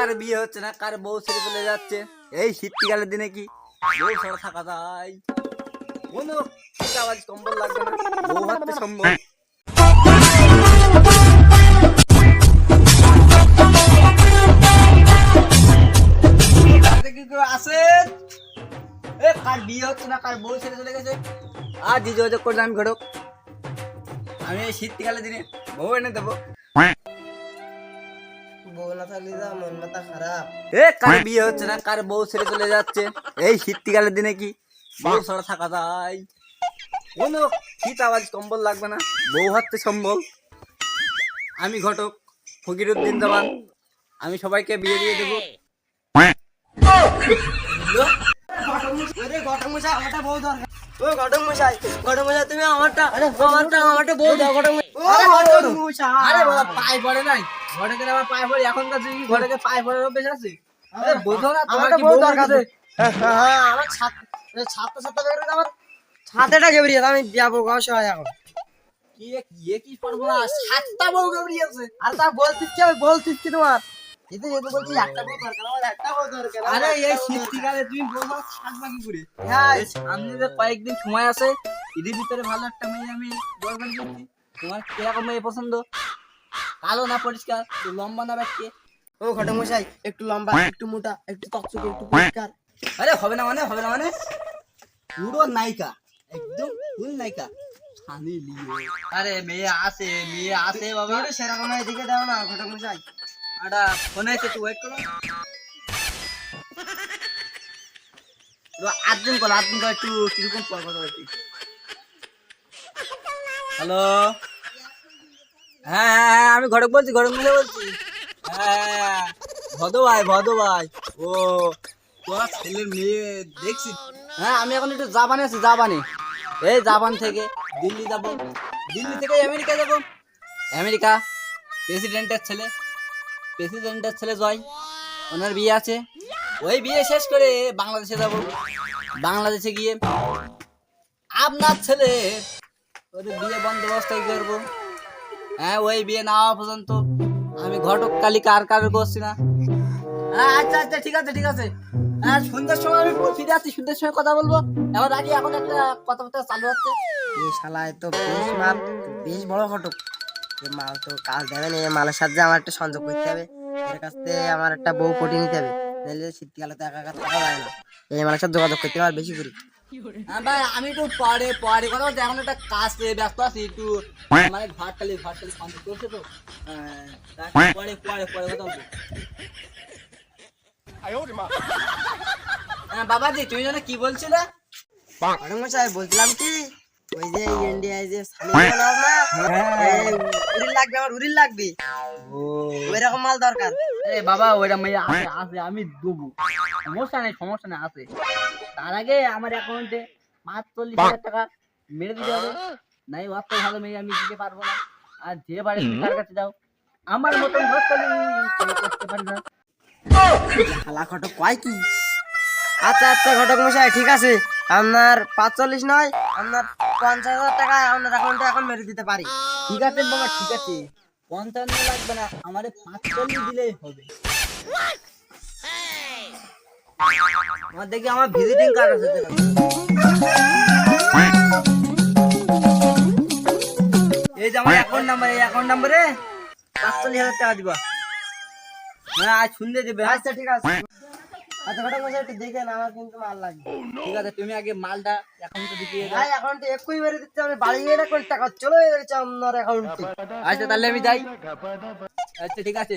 কার বিয়ে হচ্ছে না, কার বউ ছেড়ে চলে যাচ্ছে। এই শীতকালের দিনে কি বউ ছাড়া থাকা যায়? কোনো আওয়াজ কম্বল লাগবে না, বউ হাতে সম্ভব। আছে কার বিয়ে হচ্ছে না, কার বউ ছেড়ে চলে গেছে, আর যে যোগাযোগ করলে আমি ঘটক। আমি এই শীতকালের দিনে বউ এনে দেবো। বউ না থাকলে যা মন মাথা খারাপ। কার বিয়ে হচ্ছে না, কার বউ ছেড়ে চলে যাচ্ছে। এই শীতকালের দিনে কি বউ ছাড়া থাকা যায়? কোনো শীত আওয়াজ কম্বল লাগবে না, বউ হাতে সম্ভব। আমি ঘটক ফকিরউদ্দিন জামান, আমি সবাইকে বিয়ে দিয়ে দেবো। ঘটক মশাই আমারটা বউ দরকার। ও ঘটক মশাই, ঘটক মশাই তুমি আমারটা বউ দাও। ঘটক মশাই আরে বাবা পায়ে পড়ে নাই, ঘটকের আবার পায়ে পড়ে। এখনকার যুগে কি ঘটকের পায়ে পড়ার অভ্যেস আছে? আরে বোঝো না, তোমার আমারটা কি বউ বউ দরকার। আছে? হ্যাঁ আমার ছাত্র বেরোতে আমার ছাতেটা ঘেবড়িয়ে আমি যাবো অসহায় এখন। কি সর্বনাশ, সাতটা বউ গবরি আছে। আর তা বলছিস কি তোমার এতে বলছি একটা বউ দরকার, আমার একটা বউ দরকার। আরে এই শীতকালে তুমি বউ থাকবা কি করে? হ্যাঁ এই সামনে যে কয়েকদিন সময় আছে, এদের ভিতরে ভালো একটা মেয়ে আমি দরকার করছি। তোমার কিরকম মেয়ে পছন্দ? কালো না পরিষ্কার, লম্বা না ব্যাটকে? ও ঘটক মশাই একটু লম্বা, একটু মোটা, একটু তকচকে, একটু পরিষ্কার। আরে হবে না মানে পুরো নায়িকা, একদম ফুল নায়িকা, সানি লিও। আরে মেয়ে আছে বাবা। একটু সেরকম এদিকে দাও না ঘটক মশাই। আটা ফোন আছে, তুই ওয়েট করো। আটজন কল একটু কিরকম পর কথা বলছি। হ্যালো, হ্যাঁ আমি ঘটক বলছি, ঘটক মিলে বলছি। হ্যাঁ ভদ ভাই। ও তোমার ছেলের মেয়ে দেখছি। হ্যাঁ আমি এখন একটু জাপানে আছি, এই জাপান থেকে দিল্লি যাব, দিল্লি থেকে আমেরিকা যাব। আমেরিকা প্রেসিডেন্টের ছেলে জয়, ওনার বিয়ে আছে। ওই বিয়ে শেষ করে বাংলাদেশে যাব। বাংলাদেশে গিয়ে আপনার ছেলে ওদের বিয়ে বন্দোবস্ত করবো। হ্যাঁ ওই বিয়ে না হওয়া পর্যন্ত আমি ঘটক কালিকা আর কারো করছি না। আচ্ছা ঠিক আছে। হ্যাঁ সন্ধ্যার সময় আমি ফিরে আসছি, সন্ধ্যার সময় কথা বলবো। এখন আগে এখন একটা কথাবার্তা চালু হচ্ছে। এই শালায় তো বেশ মাল, বেশ বড় ঘটক। এই মাল তো কাজ দেবে না, এই মালের সাথে আমার একটা সংযোগ করতে হবে। এর কাছ থেকে আমার একটা বউ পটিয়ে নিতে হবে, নাহলে শীতকালে তো একা একা থাকা যায় না। এই মালের সাথে যোগাযোগ করতে হবে বেশি করে। হ্যাঁ ভাই আমি একটু পরে কথা বলতে, এখন একটা কাজ ব্যস্ত আছি একটু, মানে ঘাটকালি কমপ্লিট করছে তো। পরে কথা বলবো। হ্যাঁ বাবাজি তুমি যেন কি বলছিলে? ঘটক মশাই বলছিলাম কি, ওই যে ইন্ডিয়ায় যে সানি না, আমার উরিল লাগবে। ওই রকম মাল দরকার। বাবা ওইটা মেয়ে আছে আমি দেবো, সমস্যা নেই আছে। তার আগে আমার অ্যাকাউন্টে 45,000 টাকা মেরে দিতে হবে, নাই অত ভালো মেয়ে আমি দিতে পারবো না। আর যে বাড়ি তার কাছে যাও, আমার মতন করতে পারি না। শালা ঘটক কয় কি? আচ্ছা ঘটক মশাই ঠিক আছে, আপনার 45 নয়, আপনার 50,000 টাকা আপনার অ্যাকাউন্টে এখন মেরে দিতে পারি। ঠিক আছে বাবা ঠিক আছে, 55 লাগবে না, আমারে 45 দিলেই হবে। আমার দেখি আমার ভিজিটিং কার্ড আছে। এই যে আমার অ্যাকাউন্ট নাম্বার, এই অ্যাকাউন্ট নাম্বারে 45,000 টাকা দিবা। হ্যাঁ আজ শুনতে দেবে। আচ্ছা ঠিক আছে। আচ্ছা ঘটক মশাই একটু দেখেন, আমার কিন্তু মাল লাগবে। ঠিক আছে তুমি আগে মালটা অ্যাকাউন্টে ঢুকিয়ে দাও। ভাই অ্যাকাউন্টে এক্ষুনি মেরে দিতে, আমি বাড়ি গিয়ে টাকা চলে যাচ্ছে আপনার অ্যাকাউন্টে। আচ্ছা তাহলে আমি যাই। আচ্ছা ঠিক আছে।